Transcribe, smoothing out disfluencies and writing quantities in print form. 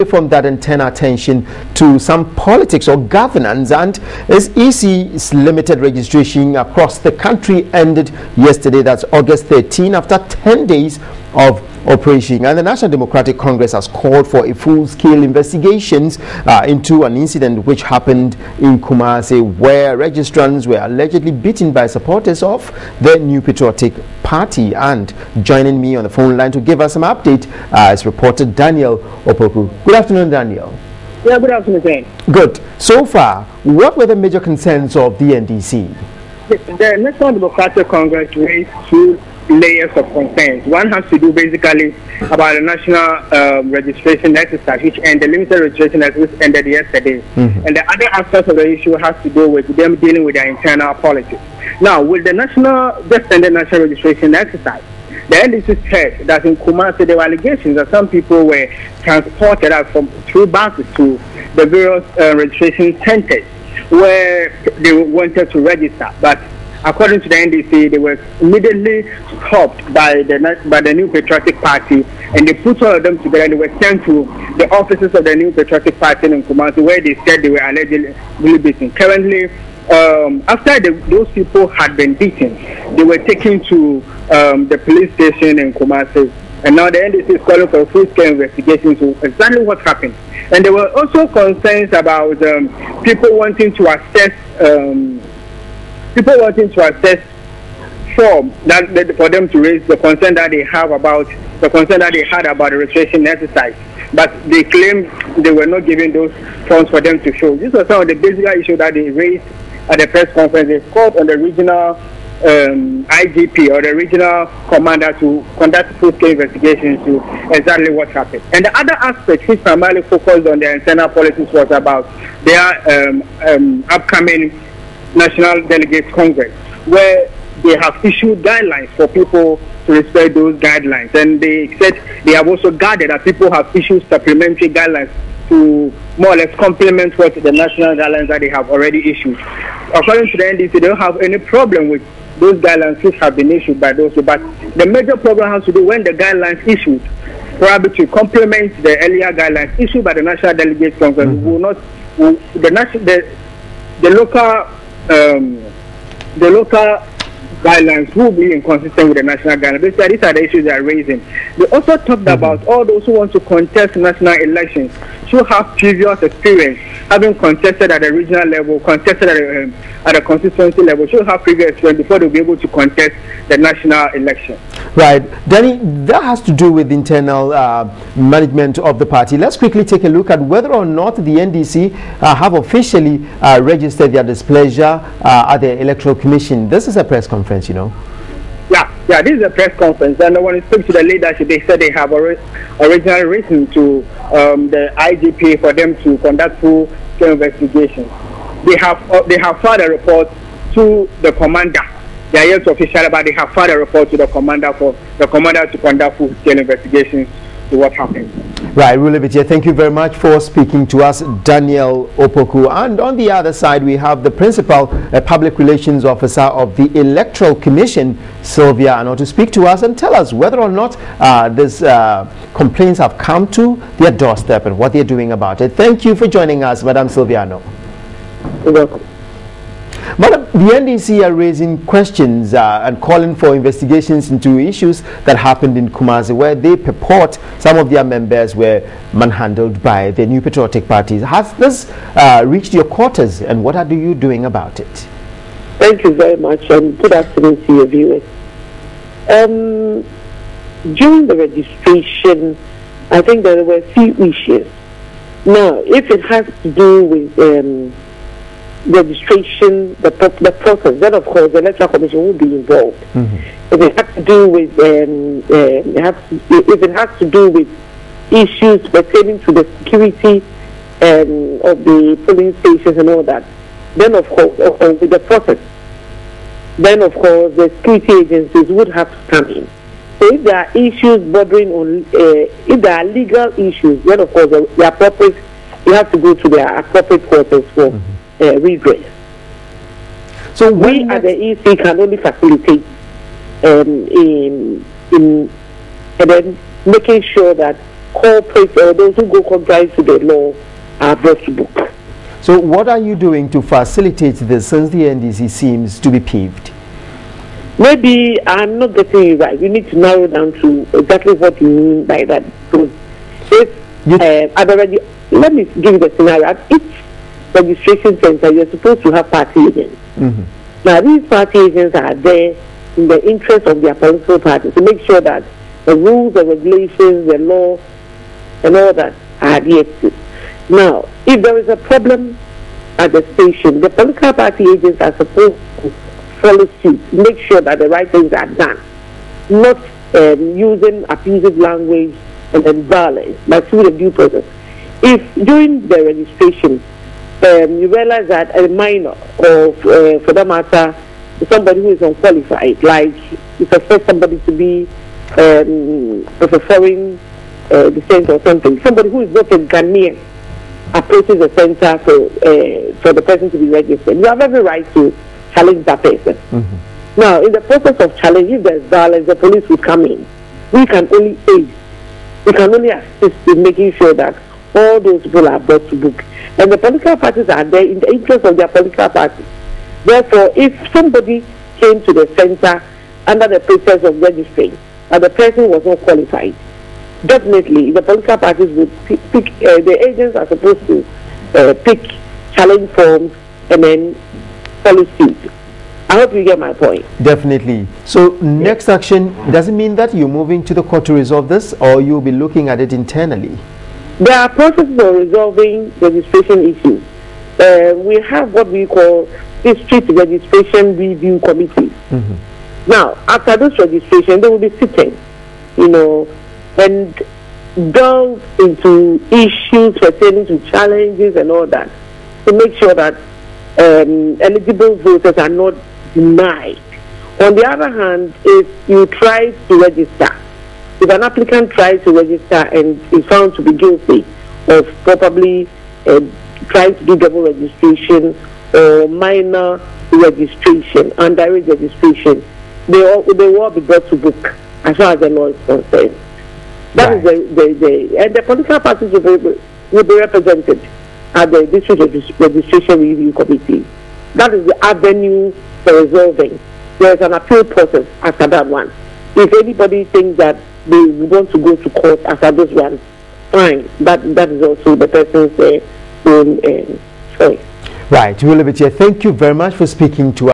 From that and turn attention to some politics or governance, and as EC's limited registration across the country ended yesterday, that's August 13, after 10 days of operation, and the National Democratic Congress has called for a full-scale investigations into an incident which happened in Kumasi, where registrants were allegedly beaten by supporters of the New Patriotic Party. And joining me on the phone line to give us some update is reporter Daniel Opoku. Good afternoon, Daniel. Yeah, good afternoon, Jane. Good. So far, what were the major concerns of the NDC? The National Democratic Congress raised two layers of concerns. One has to do basically about the national registration exercise, which ended, the limited registration exercise, which ended yesterday. And the other aspect of the issue has to do with them dealing with their internal politics. Now, with the just ended national registration exercise, the NDC said that in Kumasi there were allegations that some people were transported out through buses to the various registration centers where they wanted to register, but according to the NDC, they were immediately stopped by the New Patriotic Party, and they put all of them together and they were sent to the offices of the New Patriotic Party in Kumasi, where they said they were allegedly beaten. Currently, after those people had been beaten, they were taken to the police station in Kumasi, and now the NDC is calling for a full-scale investigation into exactly what happened. And there were also concerns about people wanting to access form for them to raise the concern that they had about the registration exercise, but they claim they were not given those forms for them to show. These are some of the basic issues that they raised at the press conference. They called on the regional IGP or the regional commander to conduct full-scale investigations to exactly what happened. And the other aspect, which primarily focused on their internal politics, was about their upcoming National Delegates Congress, where they have issued guidelines for people to respect those guidelines. And they said they have also guided that people have issued supplementary guidelines to more or less complement what the national guidelines that they have already issued. According to the NDC, they don't have any problem with those guidelines which have been issued by those, but the major problem has to do when the guidelines issued, probably to complement the earlier guidelines issued by the National Delegates Congress, the local guidelines will be inconsistent with the national guidelines. Basically, these are the issues they are raising. They also talked about all those who want to contest national elections should have previous experience, having contested at the regional level, contested at the constituency level, should have previous experience before they'll be able to contest the national election. Right. Danny, that has to do with internal management of the party. Let's quickly take a look at whether or not the NDC have officially registered their displeasure at the Electoral Commission. This is a press conference, you know. Yeah, this is a press conference, and when I spoke to the leadership, they said they have originally written to the IGP for them to conduct full-scale investigations. They have filed a report to the commander. They are yet to official, but they have filed a report to the commander for the commander to conduct full-scale investigations to what happened. Right, we'll leave it here. Thank you very much for speaking to us, Daniel Opoku. And on the other side, we have the principal public relations officer of the Electoral Commission, Sylvia Ano, to speak to us and tell us whether or not these complaints have come to their doorstep and what they're doing about it. Thank you for joining us, Madam Sylvia Ano. You're welcome. Madam, the NDC are raising questions and calling for investigations into issues that happened in Kumasi, where they purport some of their members were manhandled by the New Patriotic Party. Has this reached your quarters, and what are you doing about it? Thank you very much, and good afternoon to your viewers. During the registration, I think there were a few issues. Now, if it has to do with registration, the process, then of course the Electoral Commission will be involved. If it has to do with if it has to do with issues pertaining to the security of the polling stations and all that, then of course with the process, then of course the security agencies would have to come in. So if there are issues bordering on, if there are legal issues, then of course the appropriate, you have to go to the appropriate quarters for redress. So we at the EC can only facilitate in and then making sure that culprits or those who go contrary to the law are brought to book. So what are you doing to facilitate this, since the NDC seems to be peeved? Maybe I'm not getting it right. You need to narrow down to exactly what you mean by that. Because let me give you the scenario. At each registration center, you're supposed to have party agents. Now, these party agents are there in the interest of their political parties to make sure that the rules, the regulations, the law, and all that are adhered to. Now, if there is a problem at the station, the political party agents are supposed to follow suit, make sure that the right things are done, not using abusive language and then violence, but through the due process. If during the registration you realize that a minor, or for that matter, somebody who is unqualified, like you suspect somebody to be of a foreign descent or something, somebody who is not a Ghanaian approaches the center for the person to be registered, you have every right to challenge that person. Now, in the process of challenge, if there's violence, the police will come in. We can only aid. We can only assist in making sure that all those people are brought to book. And the political parties are there in the interest of their political parties. Therefore, if somebody came to the center under the process of registering and the person was not qualified, definitely the political parties would pick the agents are supposed to pick challenge forms and then follow suit. I hope you get my point. Definitely. So next action, does it mean that you're moving to the court to resolve this, or you'll be looking at it internally? There are processes of resolving registration issues. We have what we call district registration review committees. Now, after this registration, they will be sitting, and delve into issues pertaining to challenges and all that, to make sure that eligible voters are not denied. On the other hand, if you try to register, if an applicant tries to register and is found to be guilty of probably trying to do double registration or minor registration, underage registration, they will all be brought to book as far as the law is concerned. That is and the political parties will be represented at the district registration review committee. That is the avenue for resolving. There is an appeal process after that one. If anybody thinks that they want to go to court after those ones, fine. That is also the person's own choice. Right. Thank you very much for speaking to us.